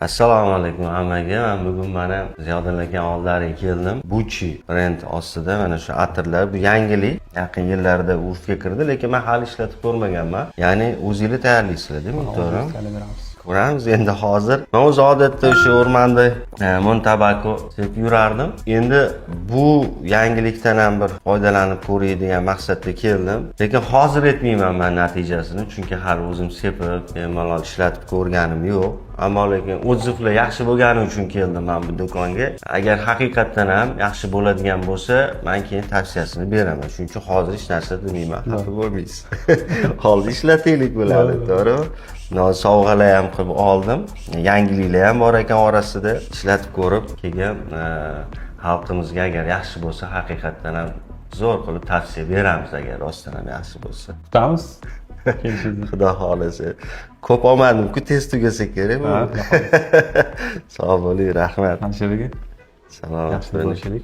Assalomu alaykum hammaga. Men bugun mana Ziyoddin aka oldilariga keldim. Buchi brend ostida mana shu atirlar bu yangilik. Yaqin yillarda urfga kirdi, lekin men hali ishlatib ko'rmaganman. Ya'ni o'zingizlar tayyorlaysizlar, deymi? To'g'rimi? Ko'ramiz endi hozir. Men o'z odatda o'sha o'rmonda Montabako sepib yurardim. Endi bu yangilikdan ham bir foydalanib ko'ray degan maqsadda keldim. Lekin hozir aytmayman men natijasini, chunki hali o'zim sepib, bemalol ishlatib ko'rganim yo'q. Ammo lekin o'ziflar yaxshi bo'lgani uchun keldim men bu do'konga. Agar haqiqatan ham yaxshi bo'ladigan bo'lsa, men keyin tavsiyasini beraman. Shuning uchun hozir hech narsa demayman, xafa bo'lmaysiz. Hozir ishlataylik bo'ladi, to'g'rimi? Sovg'alar ham qilib oldim. Yangiliklar ham bor ekan orasida. Ishlatib ko'rib, keyin xalqimizga agar yaxshi bo'lsa, haqiqatan ham zo'r qilib tavsiya beramiz agar rostdan ham yaxshi bo'lsa. Kutamiz. Xudo xolasa. Ko'p olmadim-ku, tez tugasa kerak. Sog' bo'ling, rahmat. Hamshiraga. Salomat bo'ling.